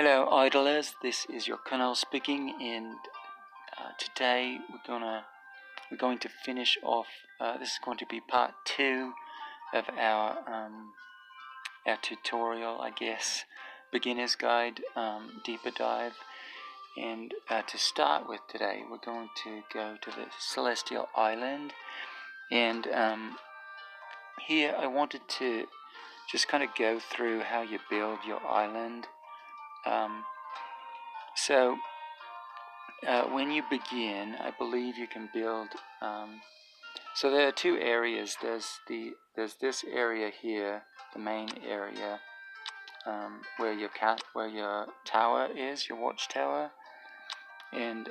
Hello idlers, this is your Colonel speaking, and today we're going to finish off. This is going to be part 2 of our tutorial, I guess, beginner's guide, deeper dive. And to start with today, we're going to go to the Celestial Island, and here I wanted to just kind of go through how you build your island. So when you begin, I believe you can build. So there are two areas. There's this area here, the main area, where your tower is, your watchtower, and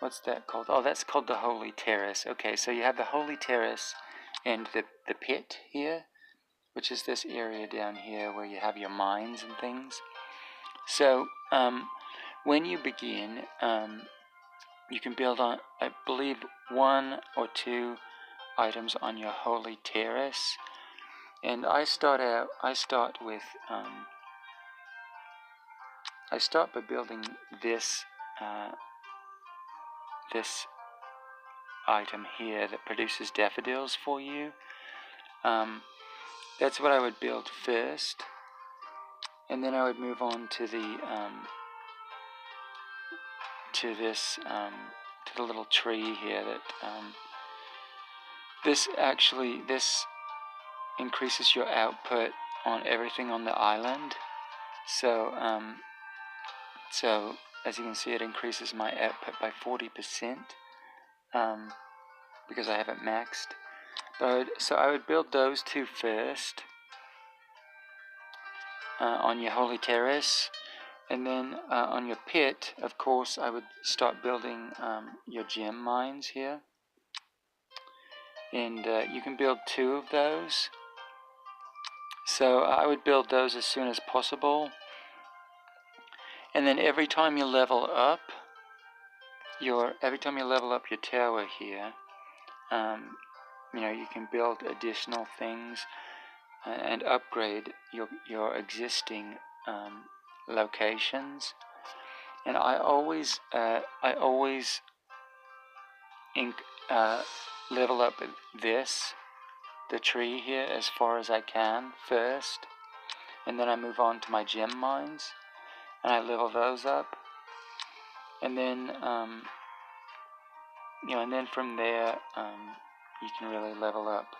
what's that called? Oh, that's called the Holy Terrace. Okay, so you have the Holy Terrace and the pit here, which is this area down here where you have your mines and things. So when you begin, you can build on, I believe, 1 or 2 items on your Holy Terrace. And I start by building this this item here that produces daffodils for you. That's what I would build first, and then I would move on to the to the little tree here that this increases your output on everything on the island. So as you can see, it increases my output by 40% because I have it maxed. So I would build those 2 first on your Holy Terrace, and then on your pit, of course, I would start building your gem mines here. And you can build 2 of those. So I would build those as soon as possible. And then every time you level up your tower here, you can build additional things and upgrade your existing locations. And I always level up the tree here as far as I can first, and then I move on to my gem mines and I level those up, and then and then from there you can really level up.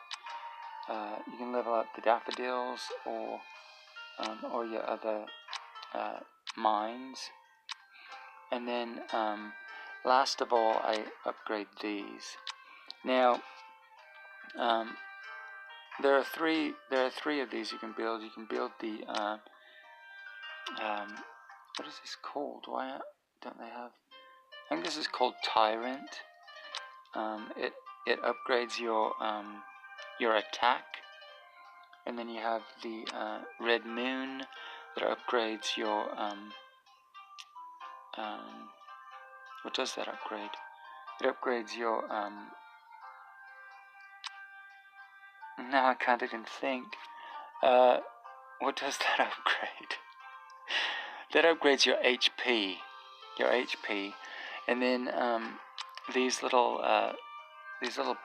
You can level up the daffodils or your other mines, and then last of all, I upgrade these. Now, there are three of these you can build. You can build the what is this called? Why don't they have? I think this is called Tyrant. It upgrades your attack, and then you have the Red Moon that upgrades your what does that upgrade? It upgrades your now I can't even think. What does that upgrade? That upgrades your HP. And then these little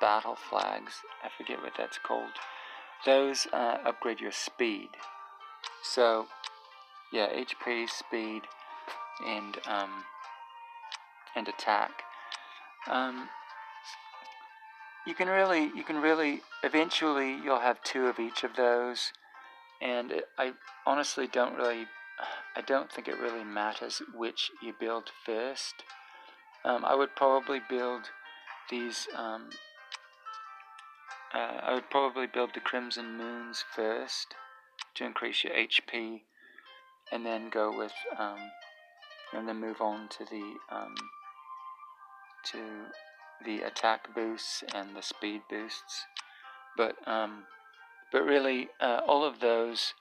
battle flags, I forget what that's called. Those upgrade your speed. So yeah, HP, speed, and attack. You can really eventually you'll have 2 of each of those, and I honestly don't think it really matters which you build first. I would probably build these. I would probably build the Crimson Moons first to increase your HP, and then go with and then move on to the attack boosts and the speed boosts. But really, all of those,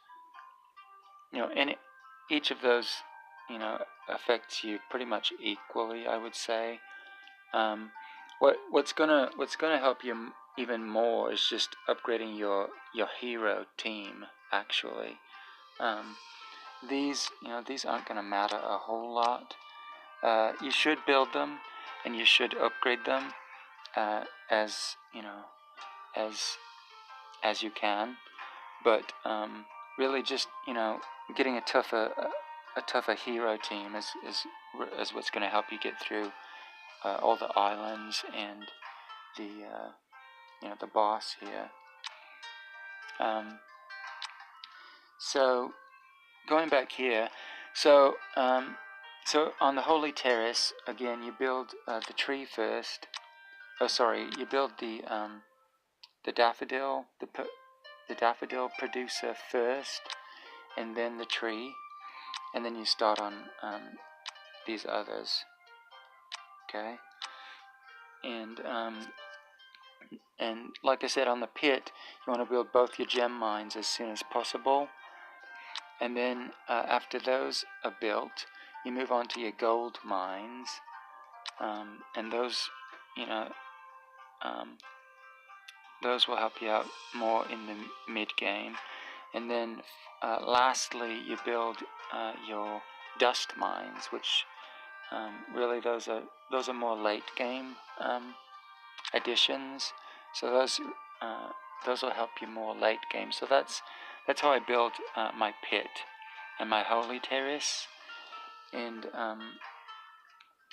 and each of those, affects you pretty much equally, I would say. What's gonna help you even more is just upgrading your hero team, actually. these aren't going to matter a whole lot. You should build them, and you should upgrade them as as you can. But really, just getting a tougher hero team is what's going to help you get through all the islands and the boss here. So going back here, so on the Holy Terrace again, you build the tree first. Oh, sorry, you build the daffodil, the daffodil producer first, and then the tree, and then you start on these others. Okay, and like I said, on the pit, you want to build both your gem mines as soon as possible. And then after those are built, you move on to your gold mines, and those, those will help you out more in the mid-game. And then lastly, you build your dust mines, which really those are more late-game additions. So those will help you more late-game. So that's how I build my pit and my Holy Terrace. And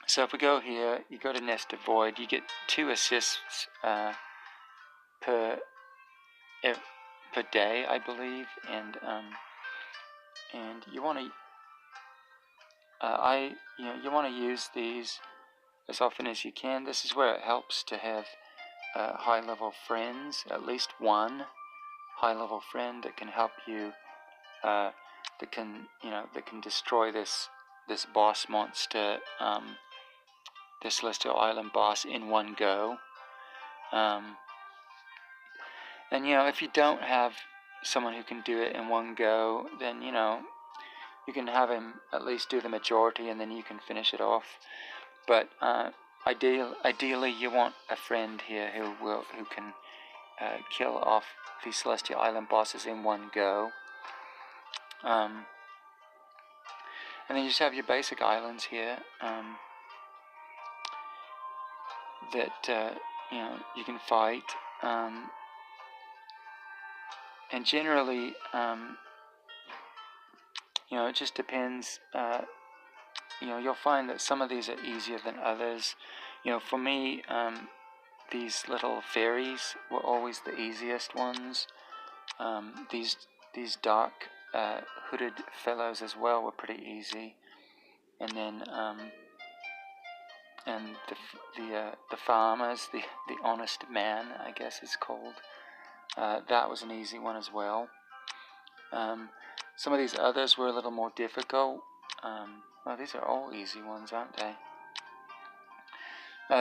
so if we go here, you go to Nest of Void, you get 2 assists per day, I believe, and you want to you want to use these as often as you can. This is where it helps to have high-level friends, at least one high-level friend that can help you, that can destroy this boss monster, this Celestial Island boss, in one go. And if you don't have someone who can do it in one go, then you can have him at least do the majority, and then you can finish it off. But ideally, you want a friend here who can kill off these Celestial Island bosses in one go. And then you just have your basic islands here that you can fight. And generally, it just depends. You'll find that some of these are easier than others. For me, these little fairies were always the easiest ones. These dark hooded fellows as well were pretty easy. And then and the farmers, the honest man, I guess it's called. That was an easy one as well. Some of these others were a little more difficult. Well, these are all easy ones, aren't they?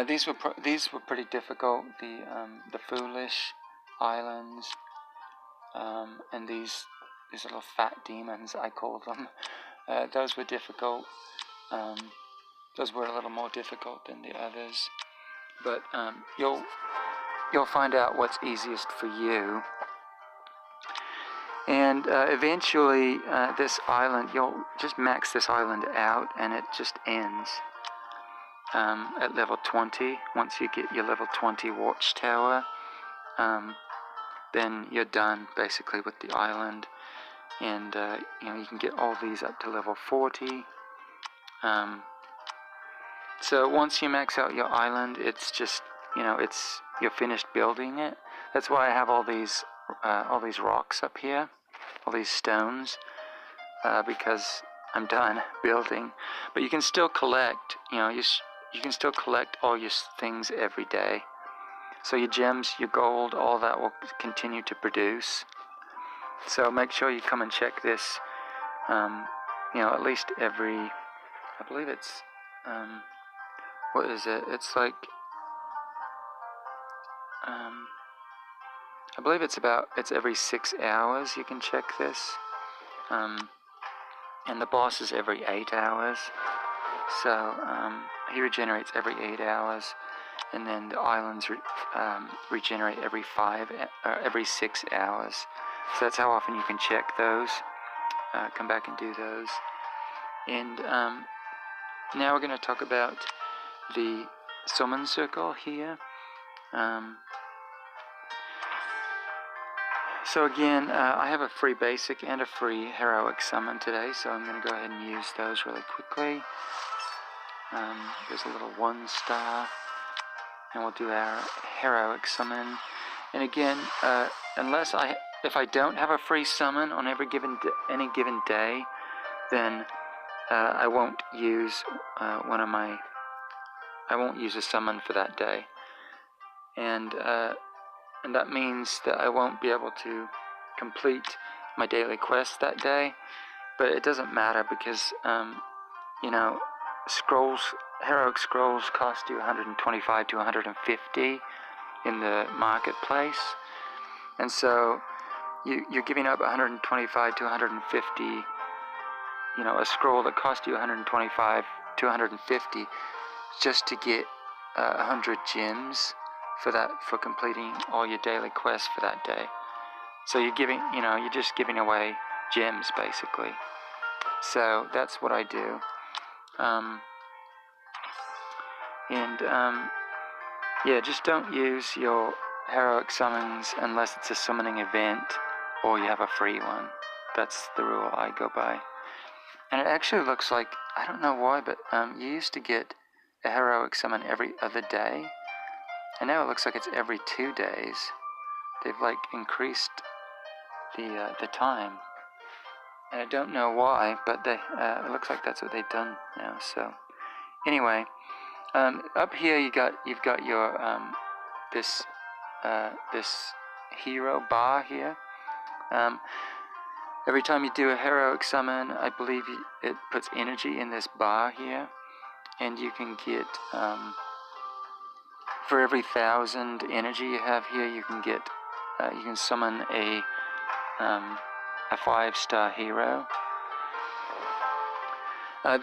These were pretty difficult. The Foolish Islands, and these little fat demons, I call them. Those were difficult. Those were a little more difficult than the others. But you'll find out what's easiest for you. And eventually, this island, you'll just max this island out, and it just ends at level 20. Once you get your level 20 watchtower, then you're done basically with the island. And you can get all these up to level 40. So once you max out your island, it's just you're finished building it. That's why I have all these rocks up here, all these stones, because I'm done building. But you can still collect, you can still collect all your things every day. So your gems, your gold, all that will continue to produce. So make sure you come and check this, at least every, I believe it's, what is it? It's like, I believe it's every 6 hours you can check this. And the boss is every 8 hours. So he regenerates every 8 hours, and then the islands regenerate every 6 hours. So that's how often you can check those. come back and do those. And now we're going to talk about the summon circle here. So again, I have a free basic and a free heroic summon today, so I'm going to go ahead and use those really quickly. There's a little 1-star, and we'll do our heroic summon. And again, if I don't have a free summon on any given day, then I won't use I won't use a summon for that day, and that means that I won't be able to complete my daily quest that day. But it doesn't matter because you know, heroic scrolls cost you 125 to 150 in the marketplace, and so you're giving up 125 to 150. You know, a scroll that cost you 125 to 150 just to get 100 gems for completing all your daily quests for that day. So you're just giving away gems basically. So that's what I do. Yeah, just don't use your heroic summons unless it's a summoning event or you have a free one. That's the rule I go by. And it actually looks like, I don't know why, but you used to get a heroic summon every other day, and now it looks like it's every 2 days. They've like increased the time, and I don't know why, but it looks like that's what they've done now. So anyway, up here you've got your this hero bar here. Every time you do a heroic summon, I believe it puts energy in this bar here, and you can get, for every 1,000 energy you have here, you can summon a 5-star hero.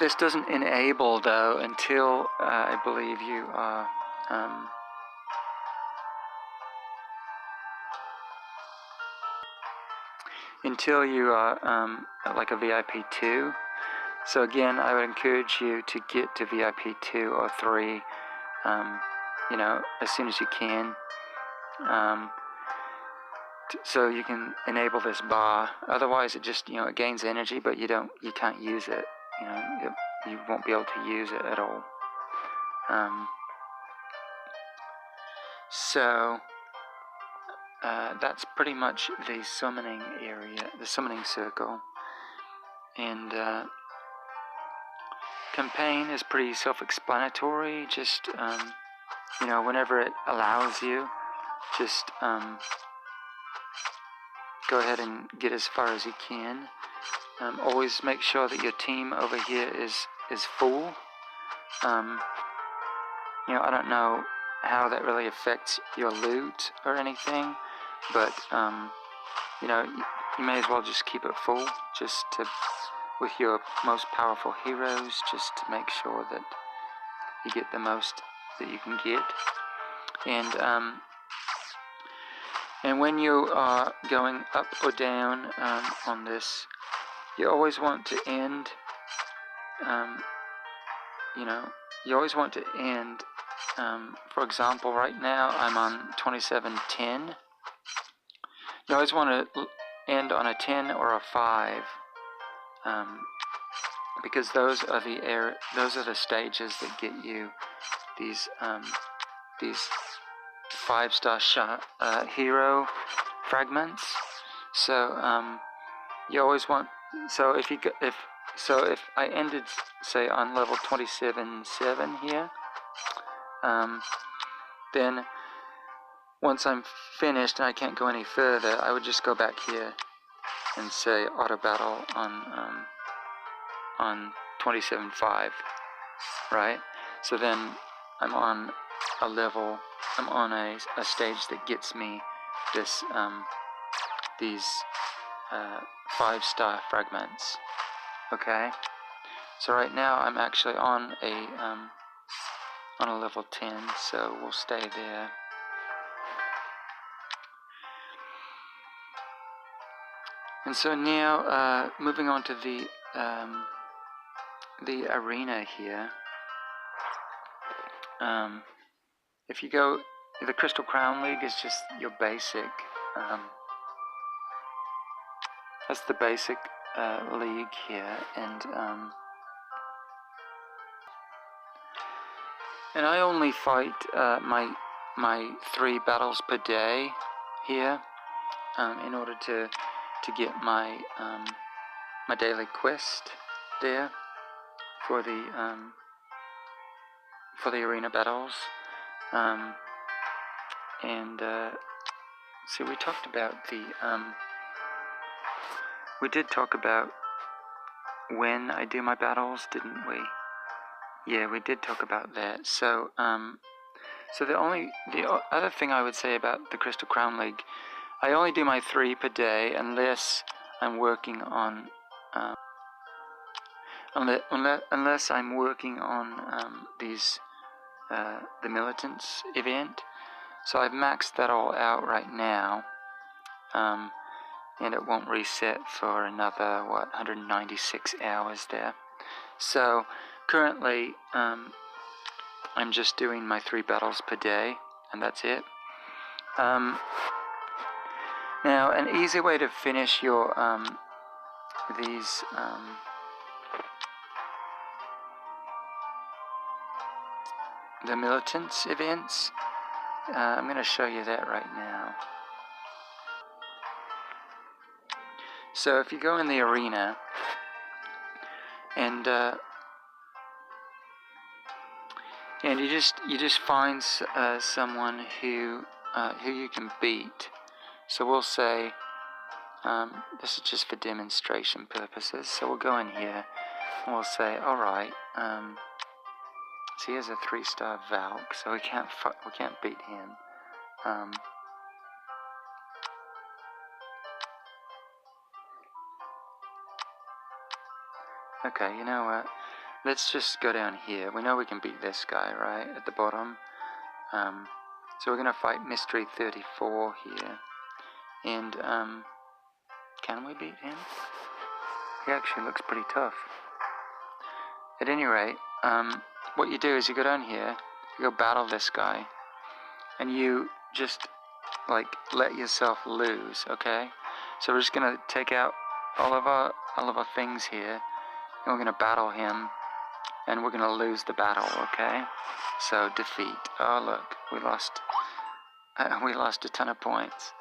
This doesn't enable though until I believe you are like a VIP 2. So again, I would encourage you to get to VIP 2 or 3, you know, as soon as you can, so you can enable this bar. Otherwise, it just, you know, it gains energy, but you can't use it. You know, you won't be able to use it at all. So that's pretty much the summoning area, the summoning circle. And campaign is pretty self-explanatory. Just you know, whenever it allows you, just go ahead and get as far as you can. Always make sure that your team over here is full. You know, I don't know how that really affects your loot or anything, but you know, you may as well just keep it full, with your most powerful heroes, just to make sure that you get the most that you can get. And when you are going up or down on this, you always want to end, you know, you always want to end, for example, right now I'm on 2710. You always want to end on a 10 or a 5, because those are the stages that get you these 5-star hero fragments. So you always want. So if I ended, say, on level 27.7 here, then once I'm finished and I can't go any further, I would just go back here and say auto battle on 27.5, right? So then I'm on a stage that gets me these 5-star fragments. Okay, so right now I'm actually on a level 10, so we'll stay there. And so now, moving on to the arena here. If you go, the Crystal Crown League is just your basic. That's the basic league here, and I only fight my 3 battles per day here, in order to get my my daily quest there for the arena battles. So we talked about we did talk about when I do my battles, didn't we? Yeah, we did talk about that. So so the other thing I would say about the Crystal Crown League, I only do my 3 per day unless I'm working on unless I'm working on these the Militants event. So I've maxed that all out right now, and it won't reset for another 196 hours there. So currently I'm just doing my 3 battles per day, and that's it. Now, an easy way to finish your these the Militants events, I'm going to show you that right now. So if you go in the arena and you just find someone who you can beat. So we'll say, this is just for demonstration purposes. So we'll go in here and we'll say, all right. So he has a 3-star Valk, so we can't beat him. Okay, you know what? Let's just go down here. We know we can beat this guy, right, at the bottom. So we're going to fight Mystery 34 here. And, can we beat him? He actually looks pretty tough. At any rate, what you do is you go down here, you go battle this guy, and you just, like, let yourself lose, okay? So we're just going to take out all of our things here, and we're going to battle him, and we're going to lose the battle, okay? So, defeat. Oh, look, we lost a ton of points.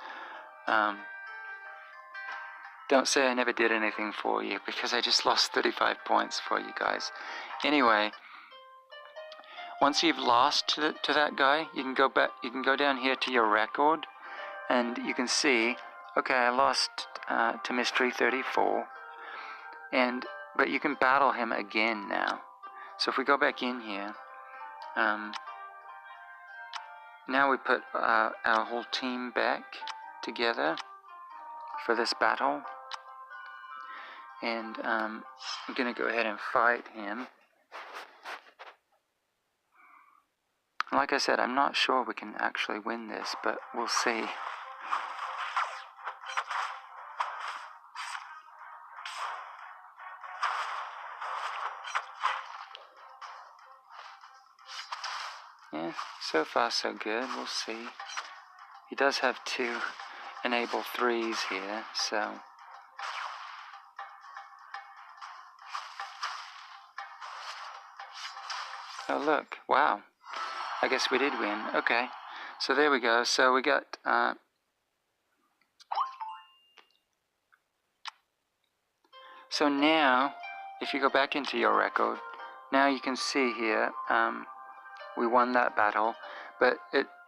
Don't say I never did anything for you, because I just lost 35 points for you guys. Anyway, once you've lost to that guy, you can go back. You can go down here to your record, and you can see, okay, I lost to Mystery 34, but you can battle him again now. So if we go back in here, now we put our whole team back together for this battle, and I'm going to go ahead and fight him. Like I said, I'm not sure we can actually win this, but we'll see. Yeah, so far so good. We'll see. He does have 2 enable 3s here, so... Oh, look. Wow. I guess we did win. Okay. So there we go. So we got... So now, if you go back into your record, now you can see here, we won that battle, but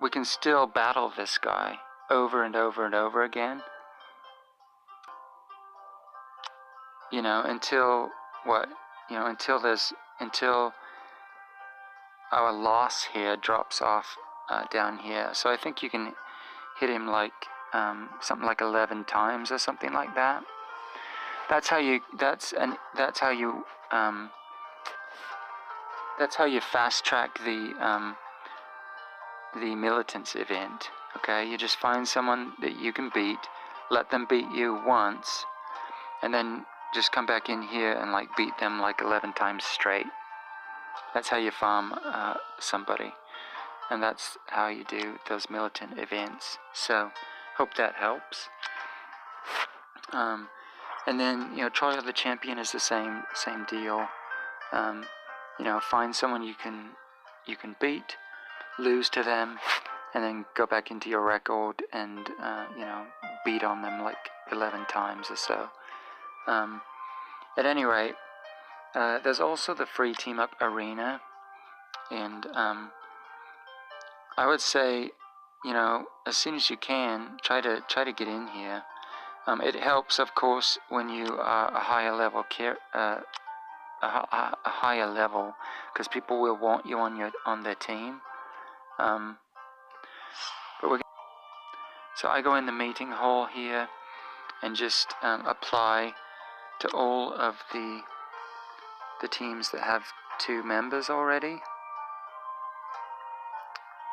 we can still battle this guy over and over and over again. You know, until what? You know, until our loss here drops off down here. So I think you can hit him like something like 11 times or something like that. That's how you fast track the Militants event. Okay, you just find someone that you can beat, let them beat you once, and then just come back in here and like beat them like 11 times straight. That's how you farm somebody, and that's how you do those militant events. So hope that helps. And then, you know, Trial of the Champion is the same deal. You know, find someone you can beat, lose to them, and then go back into your record and you know, beat on them like 11 times or so. At any rate, there's also the free team up arena, and I would say, you know, as soon as you can, try to get in here. It helps, of course, when you are a higher level a higher level, because people will want you on their team. So I go in the meeting hall here and just apply to all of the teams that have 2 members already,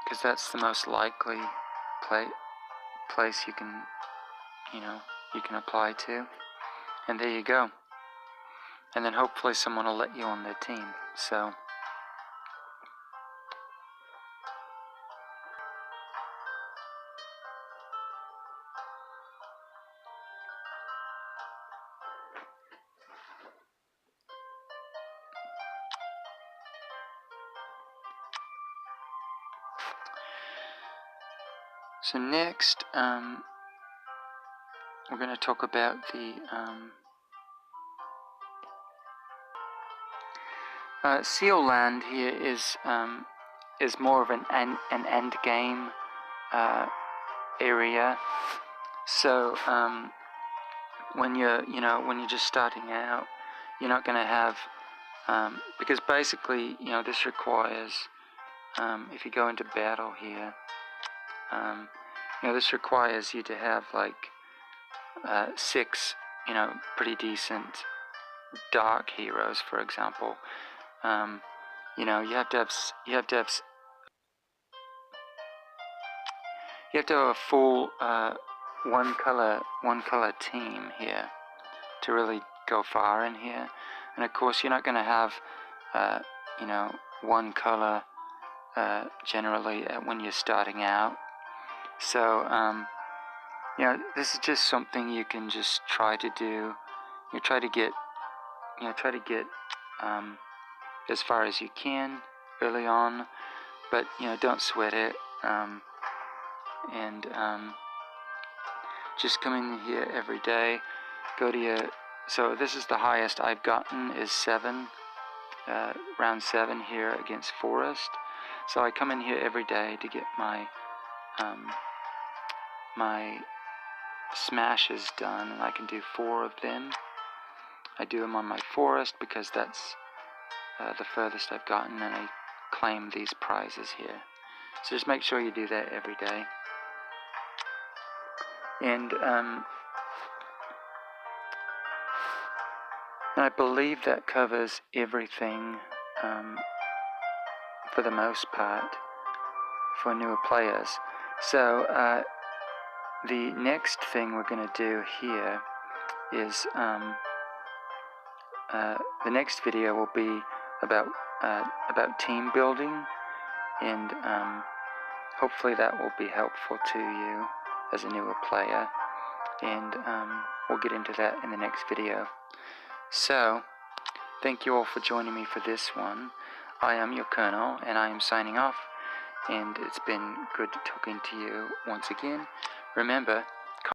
because that's the most likely place you can, you know, you can apply to. And there you go. And then hopefully someone will let you on their team. So next, we're going to talk about the Seal Land. Here is more of an end game area. So when you're just starting out, you're not going to have because basically, you know, this requires if you go into battle here, you know, this requires you to have like 6, you know, pretty decent dark heroes, for example. You know, you have to have a full one color team here to really go far in here. And of course, you're not going to have you know, one color generally when you're starting out. So you know, this is just something you can just try to do. You try to get as far as you can early on, but you know, don't sweat it. And just come in here every day. Go to your, so this is the highest I've gotten is 7, round 7 here against Forest. So I come in here every day to get my my smashes done, and I can do 4 of them. I do them on my Forest because that's the furthest I've gotten, and I claim these prizes here. So just make sure you do that every day. And I believe that covers everything for the most part for newer players. So the next thing we're going to do here is the next video will be about team building, and hopefully that will be helpful to you as a newer player, and we'll get into that in the next video. So thank you all for joining me for this one. I am your Colonel, and I am signing off, and it's been good talking to you once again. Remember,